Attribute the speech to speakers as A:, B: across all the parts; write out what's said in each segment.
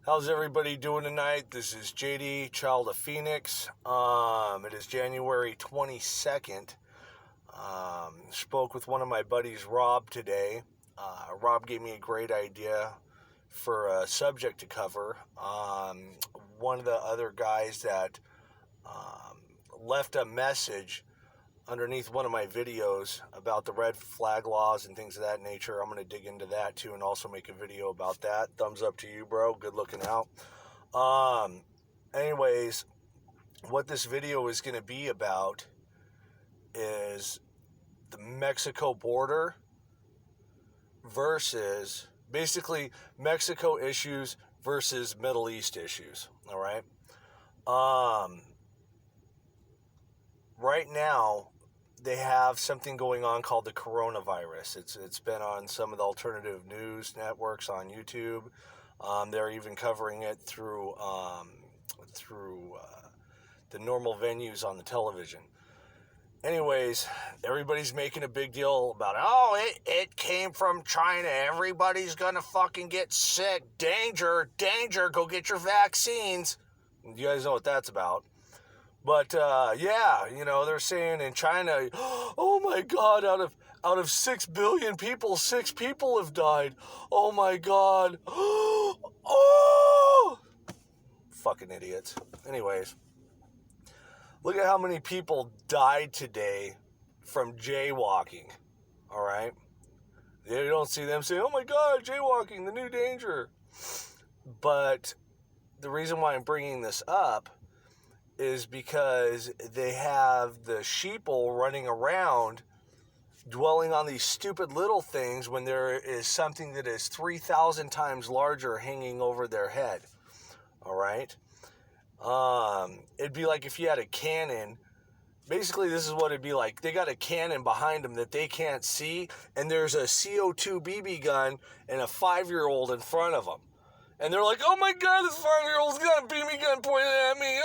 A: How's everybody doing tonight? This is JD, Child of Phoenix. It is January 22nd. Spoke with one of my buddies, Rob, today. Rob gave me a great idea for a subject to cover. One of the other guys that left a message underneath one of my videos about the red flag laws and things of that nature. I'm going to dig into that too and also make a video about that. Thumbs up to you, bro. Good looking out. Anyways, what this video is going to be about is the Mexico border versus basically Mexico issues versus Middle East issues. All right. Right now, they have something going on called the coronavirus. It's been on some of the alternative news networks on YouTube. They're even covering it through the normal venues on the television. Anyways, everybody's making a big deal about, it came from China. Everybody's gonna fucking get sick. Danger, go get your vaccines. You guys know what that's about. But, they're saying in China, oh my God, out of 6 billion people, 6 people have died. Oh my God. Oh! Fucking idiots. Anyways, look at how many people died today from jaywalking. All right? You don't see them saying, oh my God, jaywalking, the new danger. But the reason why I'm bringing this up is because they have the sheeple running around dwelling on these stupid little things when there is something that is 3,000 times larger hanging over their head. All right? It'd be like if you had a cannon. Basically, this is what it'd be like. They got a cannon behind them that they can't see, and there's a CO2 BB gun and a 5-year-old in front of them. And they're like, oh my God, this 5-year-old's got a BB gun pointed at me.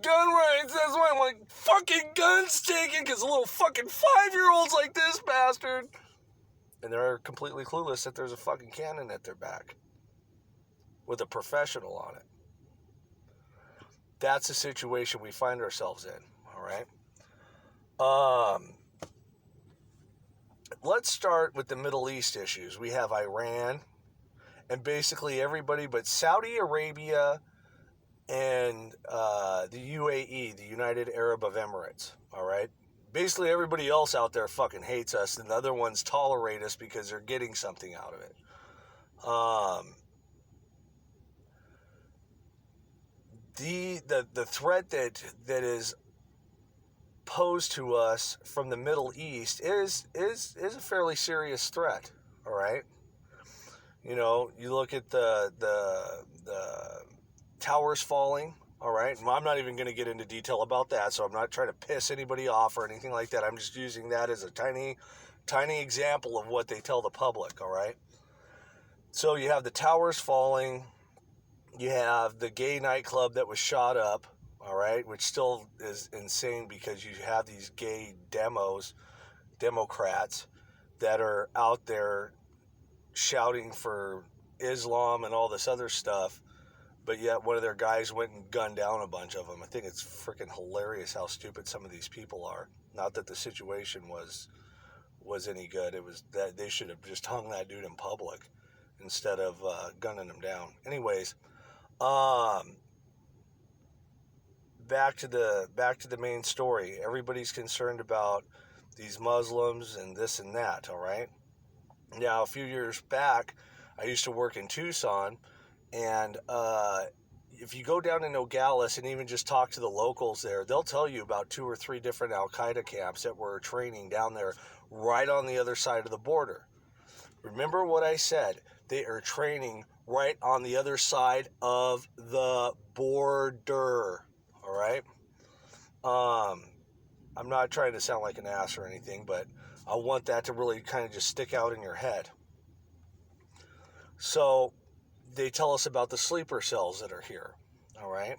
A: Gun rights, that's why I'm like, fucking guns taken, because a little fucking 5-year-old's like this bastard. And they're completely clueless that there's a fucking cannon at their back with a professional on it. That's the situation we find ourselves in, all right? Let's start with the Middle East issues. We have Iran, and basically everybody but Saudi Arabia and the UAE, the United Arab Emirates, all right? Basically everybody else out there fucking hates us, and the other ones tolerate us because they're getting something out of it. The threat that is posed to us from the Middle East is a fairly serious threat, all right? You know, you look at the towers falling, all right? I'm not even going to get into detail about that, so I'm not trying to piss anybody off or anything like that. I'm just using that as a tiny example of what they tell the public, all right? So you have the towers falling. You have the gay nightclub that was shot up, all right, which still is insane because you have these gay Democrats that are out there shouting for Islam and all this other stuff, but yet one of their guys went and gunned down a bunch of them. I think it's freaking hilarious how stupid some of these people are. Not that the situation was any good. It was that they should have just hung that dude in public instead of gunning him down. Anyways, back to the main story. Everybody's concerned about these Muslims and this and that, all right? Now, a few years back, I used to work in Tucson, and if you go down to Nogales and even just talk to the locals there, they'll tell you about 2 or 3 different Al-Qaeda camps that were training down there right on the other side of the border. Remember what I said. They are training right on the other side of the border, all right? I'm not trying to sound like an ass or anything, but I want that to really kind of just stick out in your head. So they tell us about the sleeper cells that are here, all right?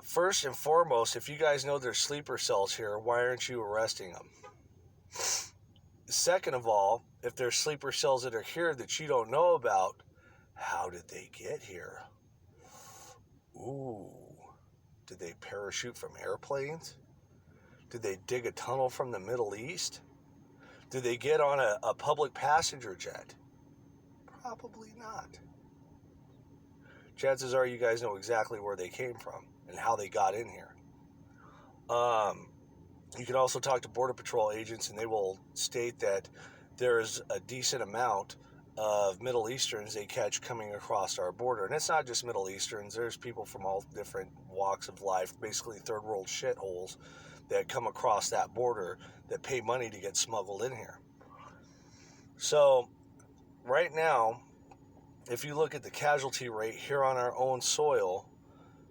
A: First and foremost, if you guys know there's sleeper cells here, why aren't you arresting them? Second of all, if there's sleeper cells that are here that you don't know about, How did they get here? Ooh, did they parachute from airplanes? Did they dig a tunnel from the Middle East? Did they get on a public passenger jet? Probably not. Chances are you guys know exactly where they came from and how they got in here. You can also talk to Border Patrol agents, and they will state that there's a decent amount of Middle Easterns they catch coming across our border. And it's not just Middle Easterns. There's people from all different walks of life, basically third world shitholes, that come across that border that pay money to get smuggled in here. So right now, if you look at the casualty rate here on our own soil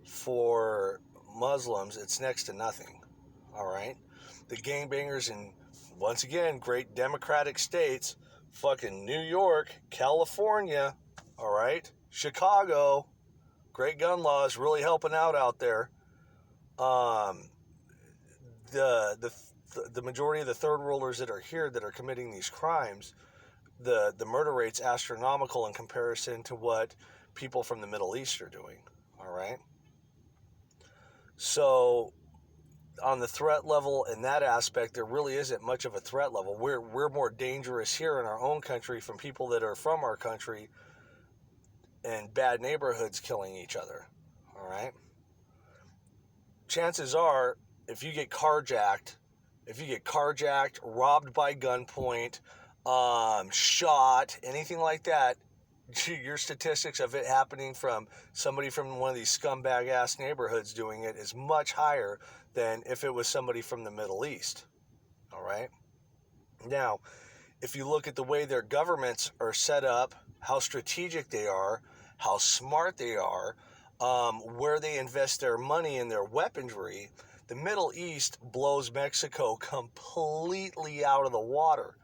A: for Muslims, it's next to nothing. All right? The gangbangers in, once again, great democratic states, fucking New York, California, all right? Chicago, great gun laws, really helping out there. The majority of the third worlders that are here that are committing these crimes, the murder rate's astronomical in comparison to what people from the Middle East are doing, all right? So on the threat level in that aspect, there really isn't much of a threat level. We're more dangerous here in our own country from people that are from our country and bad neighborhoods killing each other, all right? Chances are, if you get carjacked, robbed by gunpoint, shot, anything like that, your statistics of it happening from somebody from one of these scumbag ass neighborhoods doing it is much higher than if it was somebody from the Middle East. All right. Now, if you look at the way their governments are set up, how strategic they are, how smart they are, where they invest their money in their weaponry, the Middle East blows Mexico completely out of the water.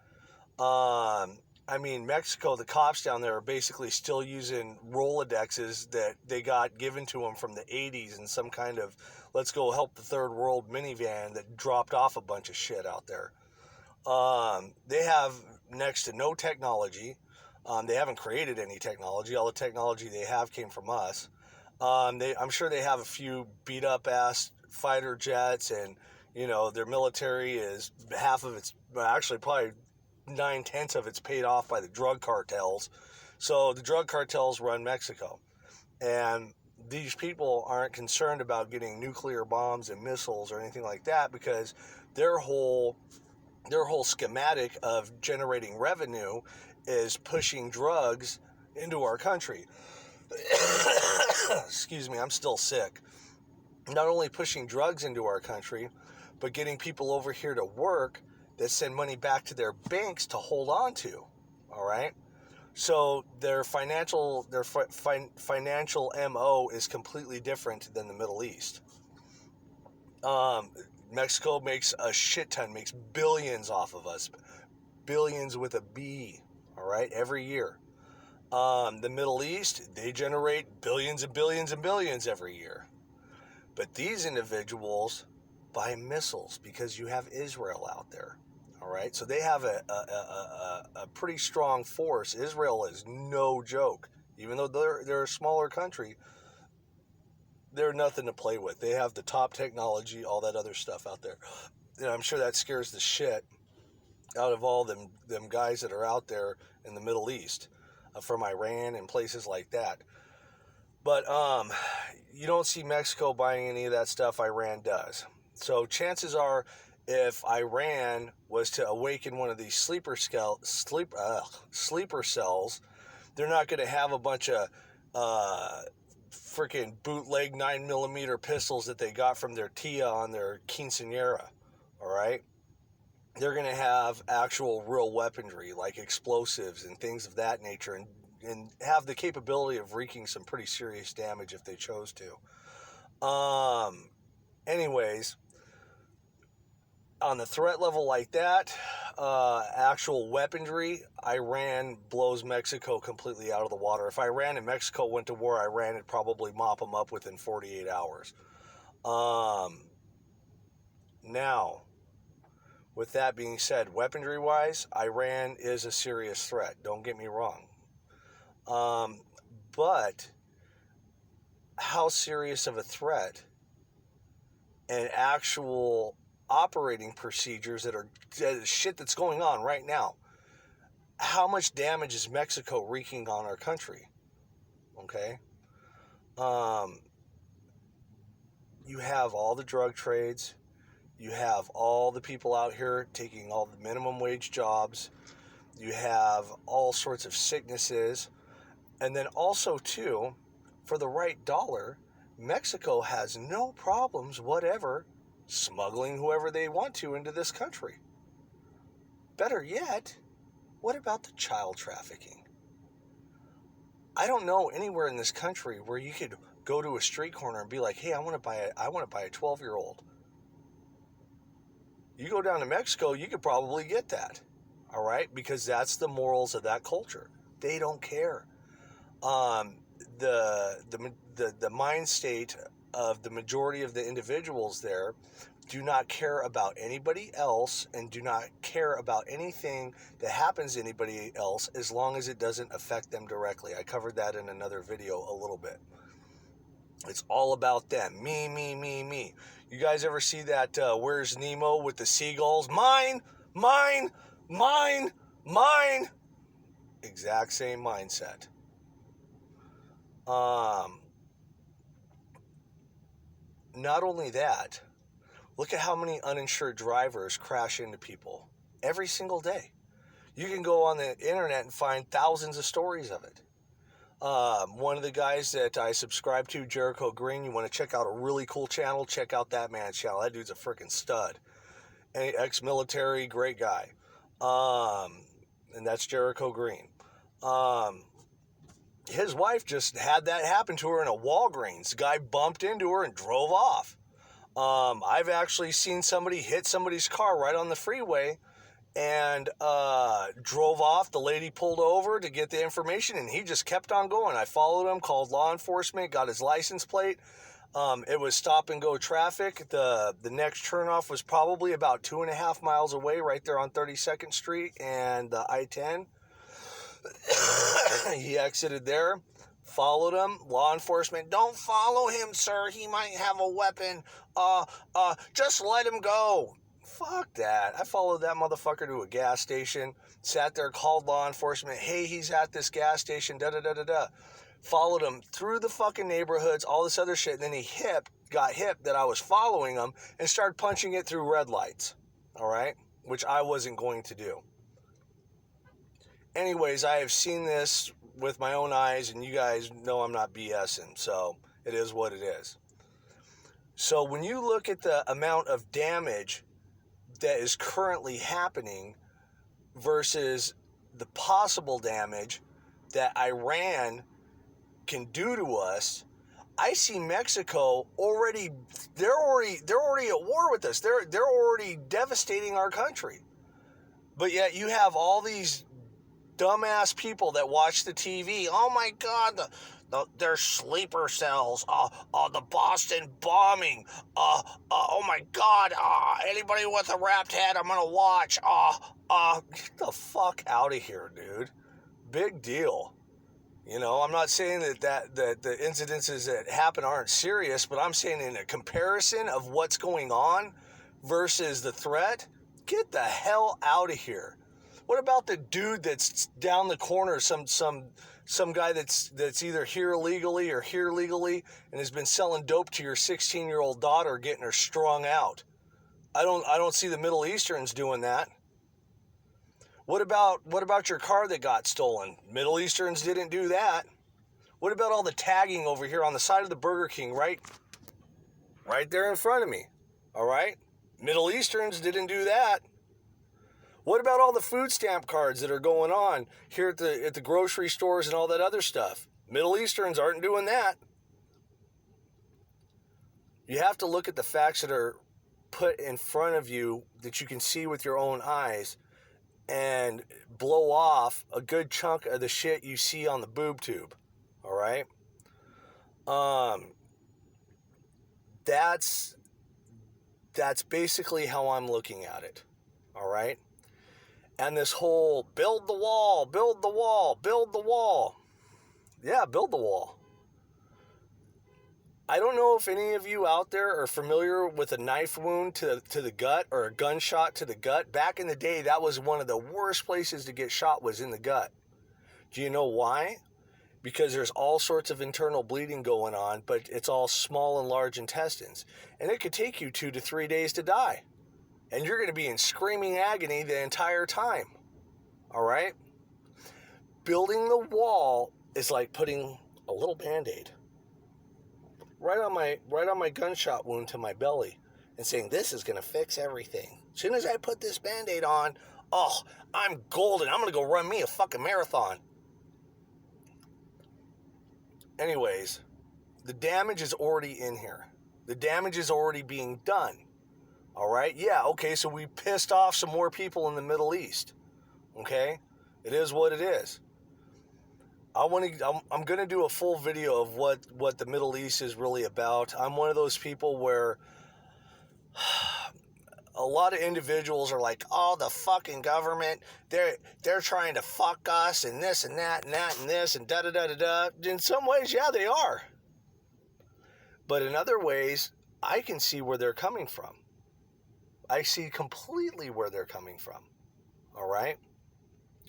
A: I mean, Mexico, the cops down there are basically still using Rolodexes that they got given to them from the 80s in some kind of let's go help the third world minivan that dropped off a bunch of shit out there. They have next to no technology. They haven't created any technology. All the technology they have came from us. I'm sure they have a few beat up ass fighter jets, and you know their military is half of its, actually probably 9/10 of it's paid off by the drug cartels. So the drug cartels run Mexico, and these people aren't concerned about getting nuclear bombs and missiles or anything like that because their whole schematic of generating revenue is pushing drugs into our country. Excuse me, I'm still sick. Not only pushing drugs into our country, but getting people over here to work that send money back to their banks to hold on to. All right. So their financial MO is completely different than the Middle East. Mexico makes a shit ton, makes billions off of us, billions with a B. All right, every year. The Middle East, they generate billions and billions and billions every year. But these individuals buy missiles because you have Israel out there. All right, so they have a pretty strong force. Israel is no joke. Even though they're a smaller country, they're nothing to play with. They have the top technology, all that other stuff out there. And I'm sure that scares the shit out of all them guys that are out there in the Middle East, from Iran and places like that. But you don't see Mexico buying any of that stuff. Iran does. So chances are, if Iran was to awaken one of these sleeper cells, they're not going to have a bunch of freaking bootleg 9mm pistols that they got from their tia on their quinceañera. All right? They're going to have actual real weaponry like explosives and things of that nature, and have the capability of wreaking some pretty serious damage if they chose to. Anyways, on the threat level like that, actual weaponry, Iran blows Mexico completely out of the water. If Iran and Mexico went to war, Iran would probably mop them up within 48 hours. Now, with that being said, weaponry-wise, Iran is a serious threat. Don't get me wrong. But how serious of a threat and actual operating procedures that are shit that's going on right now. How much damage is Mexico wreaking on our country? Okay. You have all the drug trades. You have all the people out here taking all the minimum wage jobs. You have all sorts of sicknesses. And then also, too, for the right dollar, Mexico has no problems whatever smuggling whoever they want to into this country. Better yet, what about the child trafficking? I don't know anywhere in this country where you could go to a street corner and be like, hey, I want to buy a 12-year-old. You go down to Mexico, you could probably get that. All right? Because that's the morals of that culture. They don't care. The mind state of the majority of the individuals there do not care about anybody else and do not care about anything that happens to anybody else as long as it doesn't affect them directly. I covered that in another video a little bit. It's all about them. Me, me, me, me. You guys ever see that Where's Nemo with the seagulls? Mine, mine, mine, mine. Exact same mindset. Not only that, look at how many uninsured drivers crash into people every single day. You can go on the internet and find thousands of stories of it. One of the guys that I subscribe to, Jericho Green, you want to check out a really cool channel, check out that man's channel. That dude's a freaking stud. Ex-military, great guy. And that's Jericho Green. His wife just had that happen to her in a Walgreens. The guy bumped into her and drove off. I've actually seen somebody hit somebody's car right on the freeway and drove off. The lady pulled over to get the information, and he just kept on going. I followed him, called law enforcement, got his license plate. It was stop-and-go traffic. The next turnoff was probably about 2.5 miles away, right there on 32nd Street and the I-10. He exited there, followed him. Law enforcement, don't follow him, sir. He might have a weapon. Just let him go. Fuck that. I followed that motherfucker to a gas station, sat there, called law enforcement. Hey, he's at this gas station, da-da-da-da-da. Followed him through the fucking neighborhoods, all this other shit. And then he got hip that I was following him and started punching it through red lights. All right? Which I wasn't going to do. Anyways, I have seen this with my own eyes, and you guys know I'm not BSing, so it is what it is. So when you look at the amount of damage that is currently happening versus the possible damage that Iran can do to us, I see Mexico already. They're already at war with us. They're already devastating our country. But yet you have all these dumbass people that watch the TV. Oh my God, their sleeper cells. The Boston bombing. Oh my God. Anybody with a wrapped head, I'm gonna watch. Get the fuck out of here, dude. Big deal. You know, I'm not saying that the incidences that happen aren't serious, but I'm saying in a comparison of what's going on versus the threat, get the hell out of here. What about the dude that's down the corner, some guy that's either here illegally or here legally and has been selling dope to your 16-year-old daughter, getting her strung out? I don't see the Middle Easterns doing that. What about your car that got stolen? Middle Easterns didn't do that. What about all the tagging over here on the side of the Burger King, right there in front of me? All right? Middle Easterns didn't do that. What about all the food stamp cards that are going on here at the grocery stores and all that other stuff? Middle Easterns aren't doing that. You have to look at the facts that are put in front of you that you can see with your own eyes and blow off a good chunk of the shit you see on the boob tube. All right? That's basically how I'm looking at it. All right? And this whole build the wall, build the wall, build the wall. Yeah, build the wall. I don't know if any of you out there are familiar with a knife wound to the gut or a gunshot to the gut. Back in the day, that was one of the worst places to get shot, was in the gut. Do you know why? Because there's all sorts of internal bleeding going on, but it's all small and large intestines. And it could take you 2 to 3 days to die. And you're going to be in screaming agony the entire time. All right? Building the wall is like putting a little Band-Aid right on my gunshot wound to my belly and saying, this is going to fix everything. As soon as I put this Band-Aid on, oh, I'm golden. I'm going to go run me a fucking marathon. Anyways, the damage is already in here. The damage is already being done. All right? Yeah, okay, so we pissed off some more people in the Middle East. Okay? It is what it is. I'm going to do a full video of what the Middle East is really about. I'm one of those people where a lot of individuals are like, oh, the fucking government, they're trying to fuck us and this and that and that and this and da-da-da-da-da. In some ways, yeah, they are. But in other ways, I can see where they're coming from. I see completely where they're coming from. All right?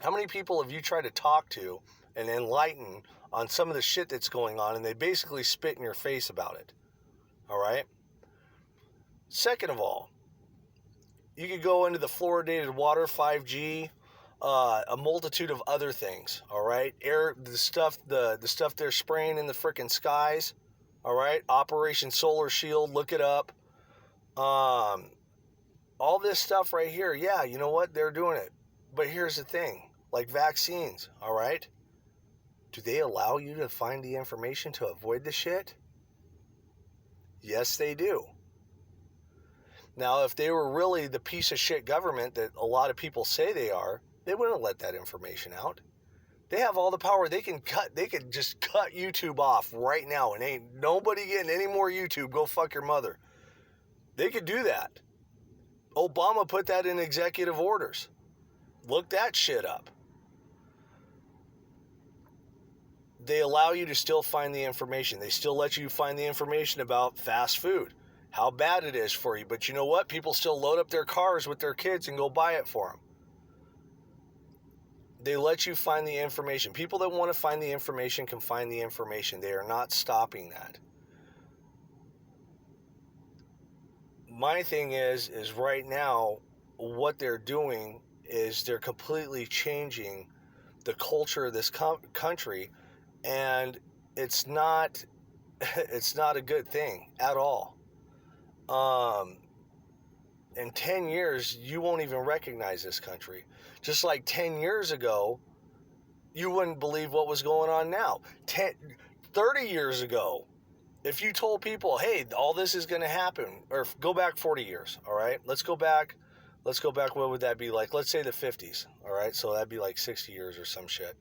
A: How many people have you tried to talk to and enlighten on some of the shit that's going on, and they basically spit in your face about it? All right? Second of all, you could go into the fluoridated water, 5G, a multitude of other things, all right? The stuff they're spraying in the frickin' skies, all right? Operation Solar Shield, look it up. All this stuff right here, yeah, you know what? They're doing it. But here's the thing, like vaccines, all right? Do they allow you to find the information to avoid the shit? Yes, they do. Now, if they were really the piece of shit government that a lot of people say they are, they wouldn't let that information out. They have all the power. They could just cut YouTube off right now, and ain't nobody getting any more YouTube. Go fuck your mother. They could do that. Obama put that in executive orders. Look that shit up. They allow you to still find the information. They still let you find the information about fast food, how bad it is for you. But you know what? People still load up their cars with their kids and go buy it for them. They let you find the information. People that want to find the information can find the information. They are not stopping that. My thing is right now, what they're doing is they're completely changing the culture of this country, and it's not a good thing at all. In 10 years, you won't even recognize this country. Just like 10 years ago, you wouldn't believe what was going on now. 30 years ago, if you told people, hey, all this is going to happen, or go back 40 years, all right? Let's go back, what would that be like? Let's say the 50s, all right? So that'd be like 60 years or some shit.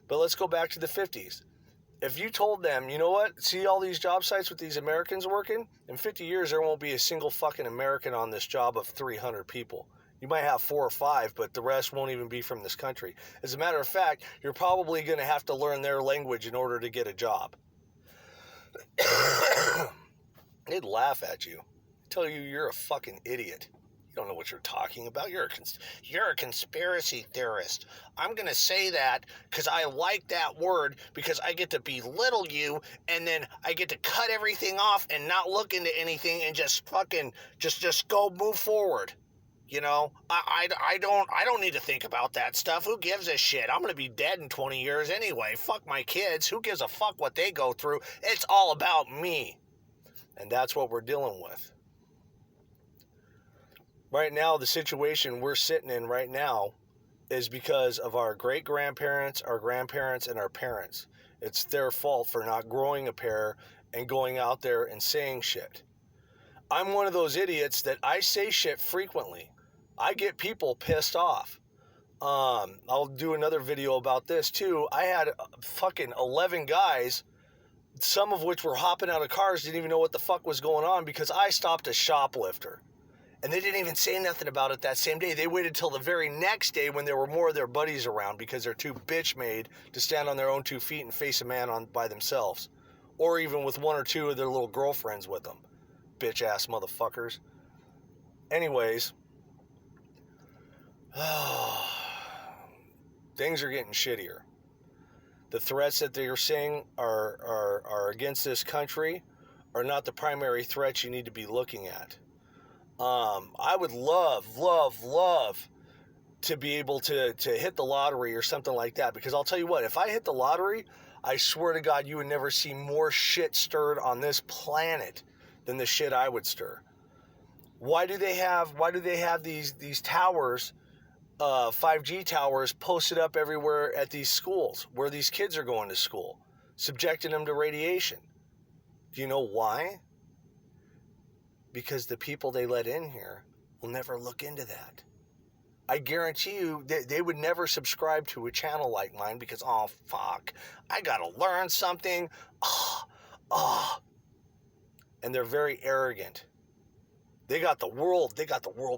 A: But let's go back to the 50s. If you told them, you know what, see all these job sites with these Americans working? In 50 years, there won't be a single fucking American on this job of 300 people. You might have 4 or 5, but the rest won't even be from this country. As a matter of fact, you're probably going to have to learn their language in order to get a job. They'd laugh at you. Tell you you're a fucking idiot. You don't know what you're talking about. You're a conspiracy theorist. I'm going to say that because I like that word, because I get to belittle you, and then I get to cut everything off and not look into anything and just fucking just go move forward. You know, I don't need to think about that stuff. Who gives a shit? I'm going to be dead in 20 years anyway. Fuck my kids. Who gives a fuck what they go through? It's all about me. And that's what we're dealing with. Right now, the situation we're sitting in right now is because of our great-grandparents, our grandparents, and our parents. It's their fault for not growing a pair and going out there and saying shit. I'm one of those idiots that I say shit frequently. I get people pissed off. I'll do another video about this too. I had fucking 11 guys, some of which were hopping out of cars, didn't even know what the fuck was going on because I stopped a shoplifter. And they didn't even say nothing about it that same day. They waited till the very next day when there were more of their buddies around because they're too bitch-made to stand on their own 2 feet and face a man by themselves. Or even with 1 or 2 of their little girlfriends with them. Bitch-ass motherfuckers. Anyways. Things are getting shittier. The threats that they're saying are against this country are not the primary threats you need to be looking at. I would love to be able to hit the lottery or something like that, because I'll tell you what, if I hit the lottery, I swear to God, you would never see more shit stirred on this planet than the shit I would stir. Why do they have these towers, 5G towers posted up everywhere at these schools where these kids are going to school, subjecting them to radiation? Do you know why? Because the people they let in here will never look into that. I guarantee you they would never subscribe to a channel like mine because, oh, fuck, I gotta learn something. And they're very arrogant. They got the world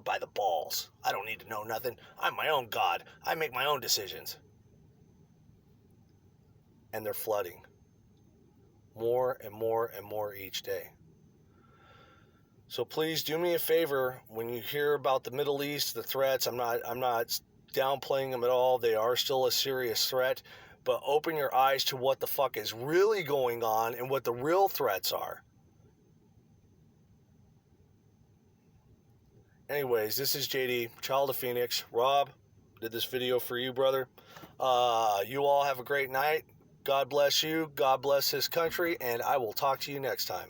A: by the balls. I don't need to know nothing. I'm my own God. I make my own decisions. And they're flooding. More and more and more each day. So please do me a favor when you hear about the Middle East, the threats. I'm not downplaying them at all. They are still a serious threat, but open your eyes to what the fuck is really going on and what the real threats are. Anyways, this is JD, Child of Phoenix. Rob did this video for you, brother. You all have a great night. God bless you. God bless this country, and I will talk to you next time.